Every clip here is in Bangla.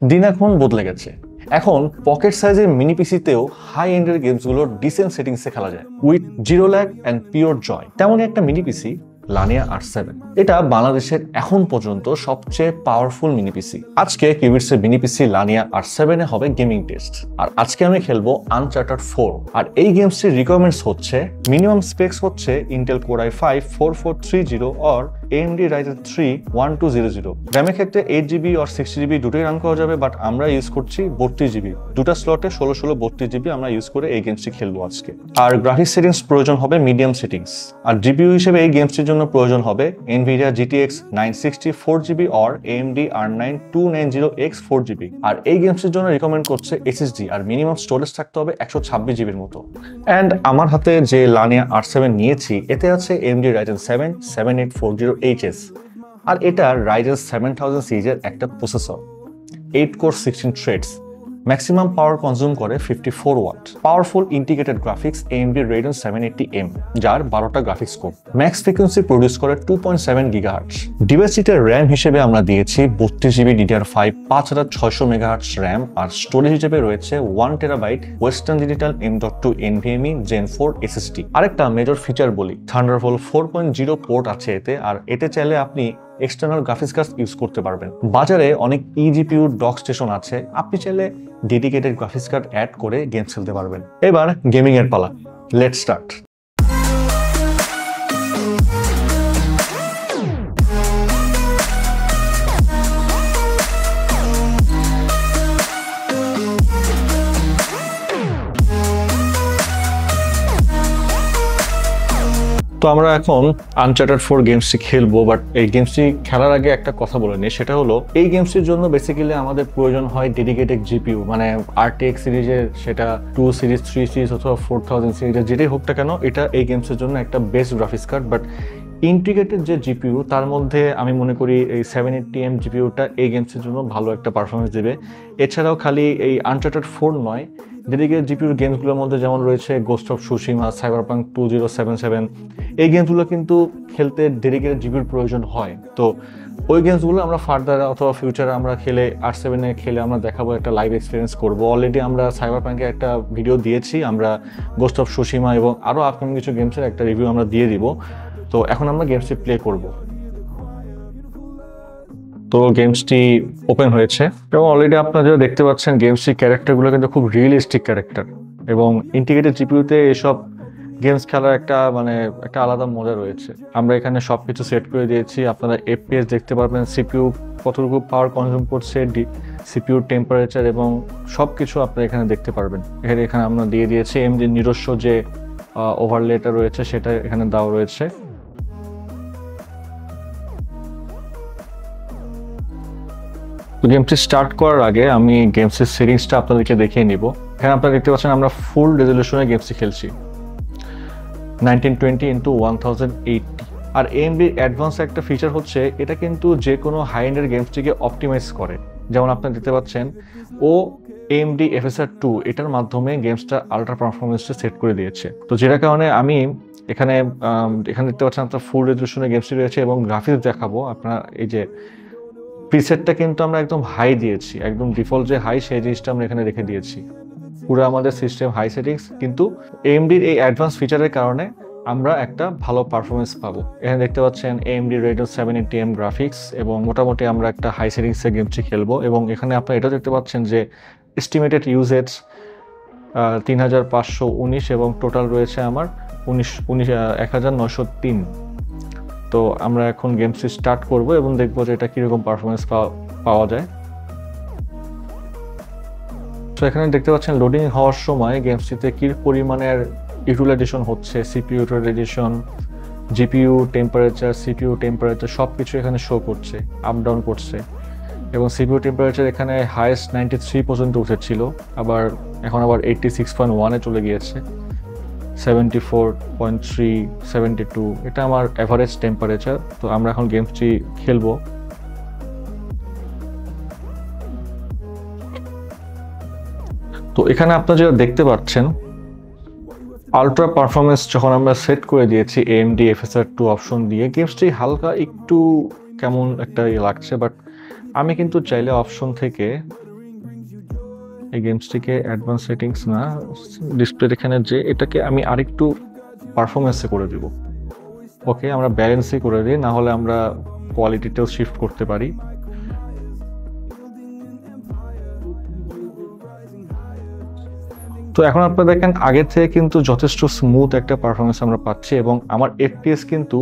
দিন এখন বদলে গেছে। এখন পকেট সাইজের মিনি পিসিতেও হাই এন্ডের গেমসগুলো ডিসেন্ট সেটিংসে খেলা যায় with zero lag and pure joy. তেমনই একটা মিনি পিসি লানিয়া R7। এটা বাংলাদেশের এখন পর্যন্ত সবচেয়ে পাওয়ারফুল মিনি পিসি। আজকে কিউবিটসের মিনি পিসি লানিয়া R7 এ হবে গেমিং টেস্ট। আর আজকে আমি খেলবো আনচার্টার্ড 4। আর এই গেমসটির রিকোয়ারমেন্টস হচ্ছে মিনিমাম স্পেক্স হচ্ছে Intel core i5 4430 or AMD Ryzen 3 1200। র্যামের ক্ষেত্রে 8GB আর 60GB দুটোই রান করা যাবে, বাট আমরা ইউজ করছি 32GB। দুটা স্লটে 16 32GB আমরা ইউজ করে এই গেমসটি খেলবো আজকে। আর গ্রাফিক্স সেটিংস প্রয়োজন হবে মিডিয়াম সেটিংস। আর জিপিইউ হিসেবে এই গেমসটির জন্য প্রয়োজন হবে NVIDIA GTX 960 4GB or AMD R9 290X 4GB। আর এই গেমসটির জন্য রিকমেন্ড করছে SSD, আর মিনিমাম স্টোরেজ থাকতে হবে 126GB এর মতো। অ্যান্ড আমার হাতে যে লানিয়া R7 নিয়েছি এতে আছে AMD Ryzen 7 7840HS, আর এটা Ryzen 7000 সিরিজের একটা processor, 8 core 16 threads, maximum power consume করে 54 watt. Powerful integrated graphics AMD Radeon 780M, যার 12টা graphics core, max frequency produce করে 2.7 GHz। ডিভাইসটিতে র্যাম হিসেবে আমরা দিয়েছি 32GB DDR5 5600 MHz র্যাম, আর স্টোরেজ হিসেবে রয়েছে 1TB western digital M.2 NVMe Gen 4 SSD। আরেকটা মেজর ফিচার বলি, থান্ডারবোল্ট 4.0 পোর্ট আছে এতে, আর এতে চাইলে আপনি এক্সটার্নাল গ্রাফিক্স কার্ড ইউজ করতে পারবেন। বাজারে অনেক eGPU ডক স্টেশন আছে, আপনি চাইলে ডেডিকেটেড গ্রাফিক্স কার্ড অ্যাড করে গেম খেলতে পারবেন। এবার গেমিং এর পালা, লেটস স্টার্ট। তো আমরা এখন আনচার্টার্ড 4 গেমসটি খেলবো, বাট এই গেমসটি খেলার আগে একটা কথা বলে নিই, সেটা হলো এই গেমসটির জন্য বেসিক্যালি আমাদের প্রয়োজন হয় ডেডিকেটেড জিপিইউ, মানে RTX সিরিজের, সেটা 2 সিরিজ 3 সিরিজ অথবা 4000 সিরিজের যেটাই হোক না কেন, এটা এই গেমসের জন্য একটা best graphics card. But integrated যে জিপিইউ, তার মধ্যে আমি মনে করি এই 780M জিপিইউটা এই গেমসের জন্য ভালো একটা পারফরমেন্স দেবে। এছাড়াও খালি এই আনচার্টার্ড 4 নয়, ডেডিকেটেড জিপিইউর গেমসগুলোর মধ্যে যেমন রয়েছে গোস্ট অফ সুশিমা, সাইবারপাঙ্ক 2077, এই গেমসগুলো কিন্তু খেলতে ডেডিকেটেড জিপিইউর প্রয়োজন হয়। তো ওই গেমসগুলো আমরা ফার্দার অথবা ফিউচারে আমরা খেলে R7 এ খেলে আমরা দেখাবো, একটা লাইভ এক্সপিরিয়েন্স করবো। অলরেডি আমরা সাইবারপাঙ্কে একটা ভিডিও দিয়েছি, আমরা গোস্ট অফ সুশিমা এবং আরও আপকামিং কিছু গেমসের একটা রিভিউ আমরা দিয়ে দিব। তো এখন আমরা গেমসটি প্লে করব। তো গেমসটি ওপেন হয়েছে এবং অলরেডি আপনারা দেখতে পাচ্ছেন গেমসটির ক্যারেক্টারগুলো কিন্তু খুব রিয়েলিস্টিক ক্যারেক্টার, এবং ইন্টিগ্রেটেড জিপিইউতে এসব গেমস খেলার একটা আলাদা মজা রয়েছে। আমরা এখানে সব কিছু সেট করে দিয়েছি, আপনারা FPS দেখতে পারবেন, সিপিইউ কতটুকু পাওয়ার কনজিউম করছে, সিপিইউর টেম্পারেচার এবং সব কিছু আপনারা এখানে দেখতে পারবেন। এখানে আমরা দিয়ে দিয়েছি AMD নিজস্ব যে ওভারলেটা রয়েছে সেটা এখানে দেওয়া রয়েছে। গেমটি স্টার্ট করার আগে আমি গেমসের সেটিংসটা আপনাদেরকে দেখিয়ে নিব। এখানে আপনারা দেখতে পাচ্ছেন আমরা ফুল রেজলিউশনে গেমসটি খেলছি, 1920x1080। আর AMD অ্যাডভান্স একটা ফিচার হচ্ছে এটা কিন্তু যে কোনো হাই এন্ডের গেমসটিকে অপটিমাইজ করে। যেমন আপনারা দেখতে পাচ্ছেন AMD FSR 2 এটার মাধ্যমে গেমসটা আলট্রা পারফরমেন্সটা সেট করে দিয়েছে। তো যেটার কারণে আমি এখানে দেখতে পাচ্ছেন আপনার ফুল রেজলিউশনে গেমসটি রয়েছে এবং গ্রাফিক্স দেখাবো। আপনার এই যে প্রিসেটটা কিন্তু আমরা একদম হাই দিয়েছি, একদম ডিফল্ট যে হাই সেই জিনিসটা আমরা এখানে রেখে দিয়েছি। পুরো আমাদের সিস্টেম হাই সেটিংস, কিন্তু AMDর এই অ্যাডভান্স ফিচারের কারণে আমরা একটা ভালো পারফরমেন্স পাবো। এখানে দেখতে পাচ্ছেন AMD Radeon 780M গ্রাফিক্স, এবং মোটামুটি আমরা একটা হাই সেটিংসে গেমটি খেলবো। এবং এখানে আপনারা এটাও দেখতে পাচ্ছেন যে এস্টিমেটেড ইউজেজ 3519 এবং টোটাল রয়েছে আমার 1903। তো আমরা এখন গেমসটি স্টার্ট করব এবং দেখবো যে এটা কীরকম পারফরমেন্স পাওয়া যায়। তো এখানে দেখতে পাচ্ছেন লোডিং হওয়ার সময় গেমসটিতে কী পরিমাণের ইউটিলাইজেশন হচ্ছে, CPU utilization, GPU temperature, CPU temperature সব কিছু এখানে শো করছে, আপ ডাউন করছে। এবং CPU টেম্পারেচার এখানে হাইয়েস্ট 93 পর্যন্ত উঠেছিল, এখন আবার 86.1-এ চলে গিয়েছে, 74.3, 72, এটা আমার অ্যাভারেজ টেম্পারেচার। তো আমরা এখন গেমসটি খেলবো। তো এখানে আপনারা যেটা দেখতে পাচ্ছেন আলট্রা পারফরমেন্স যখন আমরা সেট করে দিয়েছি AMD FSR 2 অপশন দিয়ে, গেমসটি হালকা একটু কেমন একটা লাগছে, বাট আমি কিন্তু চাইলে অপশন থেকে এই গেমসটিকে অ্যাডভান্স সেটিংস না, ডিসপ্লের এখানে যে এটাকে আমি আরেকটু পারফরমেন্সে করে দিব। ওকে, আমরা ব্যালেন্সই করে দিই, না হলে আমরা কোয়ালিটিতেও শিফট করতে পারি। তো এখন আপনারা দেখেন আগের থেকে কিন্তু যথেষ্ট স্মুথ একটা পারফরমেন্স আমরা পাচ্ছি, এবং আমার এফপিএস কিন্তু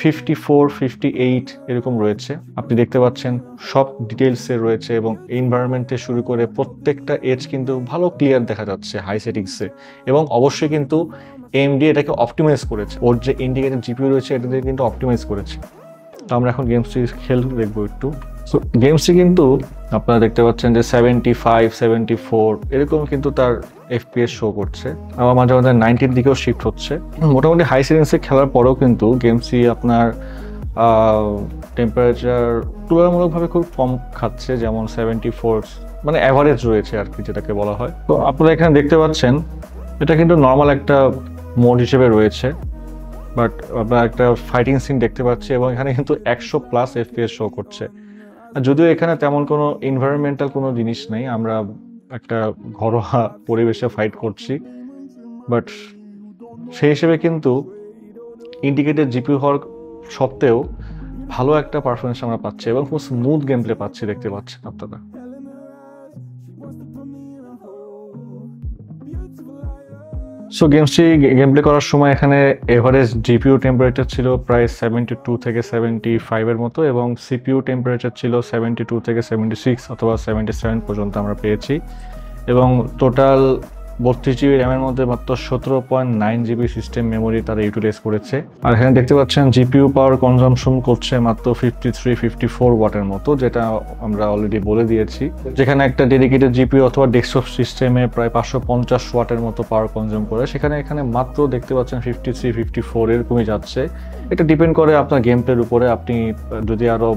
54, 58 এরকম রয়েছে। আপনি দেখতে পাচ্ছেন সব ডিটেলসে রয়েছে, এবং এনভায়রনমেন্টে শুরু করে প্রত্যেকটা এজ কিন্তু ভালো ক্লিয়ার দেখা যাচ্ছে হাই সেটিংসে। এবং অবশ্যই কিন্তু AMD এটাকে অপটিমাইজ করেছে, ওর যে ইন্ডিকেটেড জিপিইউ রয়েছে এটা দিয়ে কিন্তু অপটিমাইজ করেছে। তো আমরা এখন গেমসটি খেলে দেখবো একটু। সো গেমসটি কিন্তু আপনারা দেখতে পাচ্ছেন যে 75, 74 এরকম কিন্তু তার এফপিএস শো করছে, আবার মাঝে মাঝে 90-র দিকেও শিফট হচ্ছে। মোটামুটি হাই সেটিংসে খেলার পরেও কিন্তু গেমসটি আপনার টেম্পারেচার তুলনামূলকভাবে খুব কম খাচ্ছে, যেমন 74 মানে অ্যাভারেজ রয়েছে আর কি, যেটাকে বলা হয়। তো আপনারা এখানে দেখতে পাচ্ছেন এটা কিন্তু নর্মাল একটা মোড হিসেবে রয়েছে, বাট আমরা একটা ফাইটিং সিন দেখতে পাচ্ছি, এবং এখানে কিন্তু 100+ এফপিএস শো করছে। যদিও এখানে তেমন কোনো এনভায়রনমেন্টাল কোনো জিনিস নেই, আমরা একটা ঘরোয়া পরিবেশে ফাইট করছি, বাট সেই হিসেবে কিন্তু ইন্ডিকেটেড জিপিইউ হওয়ার সত্ত্বেও ভালো একটা পারফরমেন্স আমরা পাচ্ছি, এবং খুব স্মুথ গেম প্লে পাচ্ছি, দেখতে পাচ্ছেন আপনারা। সো গেমসটি গেম প্লে করার সময় এখানে এভারেজ জিপিইউ টেম্পারেচার ছিল প্রায় 72 থেকে 75 এর মতো, এবং সিপিইউ টেম্পারেচার ছিল 72 থেকে 76 অথবা 77 পর্যন্ত আমরা পেয়েছি, এবং টোটাল 32 জিবি র্যামের মধ্যে মাত্র 17.9 জিবি সিস্টেম মেমোরি তারা ইউটিলাইজ করেছে। আর এখানে দেখতে পাচ্ছেন জিপিইউ পাওয়ার কনজাম্পশন করছে মাত্র 53-54 ওয়াটের মতো, যেটা আমরা অলরেডি বলে দিয়েছি। যেখানে একটা ডেডিকেটেড জিপিইউ অথবা ডেস্কটপ সিস্টেমে প্রায় 550 ওয়াটের মতো পাওয়ার কনজিউম করে, সেখানে এখানে মাত্র দেখতে পাচ্ছেন 53-54 এরকমই যাচ্ছে। এটা ডিপেন্ড করে আপনার গেম প্লের উপরে। আপনি যদি আরো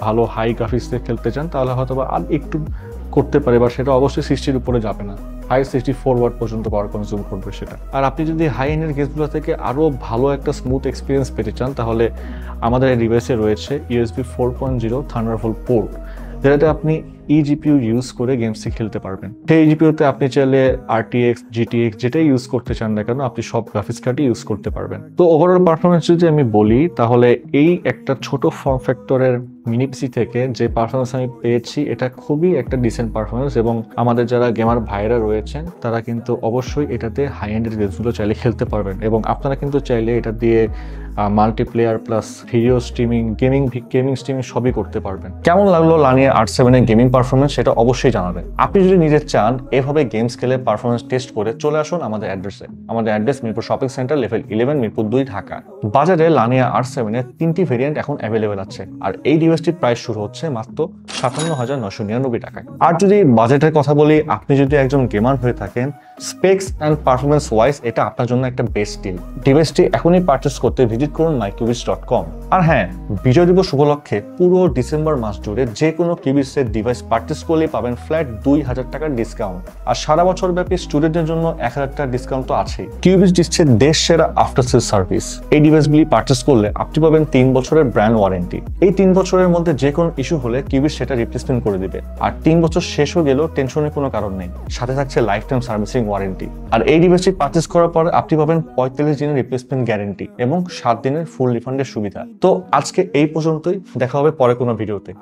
ভালো হাই গ্রাফিক্সে খেলতে চান তাহলে হয়তো বা আর একটু করতে পারে, বা সেটা অবশ্যই 60-র উপরে যাবে না, হাই 64 ওয়াট পর্যন্ত পাওয়ার কনজিউম করবে সেটা। আর আপনি যদি হাই এন্ডের গেমসগুলো থেকে আরও ভালো একটা স্মুথ এক্সপিরিয়েন্স পেতে চান, তাহলে আমাদের এই ডিভাইসে রয়েছে USB 4.0 থান্ডারবোল্ট পোর্ট, যেটাতে আপনি eGPU ইউজ করে গেমসটি খেলতে পারবেন। সেই eGPUতে আপনি চাইলে RTX, GTX যেটাই ইউজ করতে চান না কেন, আপনি সব গ্রাফিক্স কার্ডই ইউজ করতে পারবেন। তো ওভারঅল পারফরমেন্স যদি আমি বলি, তাহলে এই একটা ছোট ফর্ম ফ্যাক্টরের মিনি পিসি থেকে যে পারফরমেন্স আমি পেয়েছি, এটা খুবই একটা ডিসেন্ট পারফরমেন্স, এবং আমাদের যারা গেমার ভাইরা রয়েছেন তারা কিন্তু অবশ্যই এটাতে হাই এন্ডের গেমসগুলো চাইলে খেলতে পারবেন, এবং আপনারা কিন্তু চাইলে এটা দিয়ে multiplayer plus video streaming, gaming streaming সবই করতে পারবেন। কেমন লাগলো লানিয়া R7 এর গেমিং পারফরমেন্স, সেটা অবশ্যই জানাবেন। আপনি যদি নিজে চান এভাবে গেমস খেলে পারফরমেন্স টেস্ট করে, চলে আসুন আমাদের অ্যাড্রেসে। আমাদের address Mirpur shopping centre, level 11, Mirpur 2, Dhaka. বাজারে লানিয়া R7 এর 3টি ভেরিয়েন্ট এখন অ্যাভেলেবেল আছে, আর এই ডিভাইসটির প্রাইস শুরু হচ্ছে মাত্র 57,999 টাকায়। আর যদি বাজেটের কথা বলি, আপনি যদি একজন গেমার হয়ে থাকেন, স্পেক্স অ্যান্ড পারফরমেন্স ওয়াইজ এটা আপনার জন্য একটা বেস্ট ডিল। ডিভাইসটি এখনই পারচেস করতে ভিজিট করুন mycubis.com। আর হ্যাঁ, বিজয় দিবস উপলক্ষে পুরো ডিসেম্বর মাস জুড়ে যে কোনো কিউবিসের ডিভাইস পারচেস করলেই পাবেন ফ্ল্যাট 2000 টাকার ডিসকাউন্ট, আর সারা বছর ব্যাপী স্টুডেন্টদের জন্য 1000 টাকার ডিসকাউন্ট তো আছেই। কিউবিস দিচ্ছে দেশ সেরা আফটার সেল সার্ভিস। এই ডিভাইসগুলি পারচেস করলে আপনি পাবেন 3 বছরের ব্র্যান্ড ওয়ারেন্টি। এই 3 বছরের মধ্যে যে কোনো ইস্যু হলে কিউবিস সেটা রিপ্লেসমেন্ট করে দিবে, আর 3 বছর শেষ হয়ে গেলেও টেনশনের কোনো কারণ নেই, সাথে থাকছে লাইফ টাইম সার্ভিসিং ওয়ারেন্টি। আর এই ডিভাইসটি পারচেস করার পর আপনি পাবেন 45 দিনের রিপ্লেসমেন্ট গ্যারেন্টি এবং 7 দিনের ফুল রিফান্ডের সুবিধা। তো আজকে এই পর্যন্তই, দেখা হবে পরে কোনো ভিডিওতে।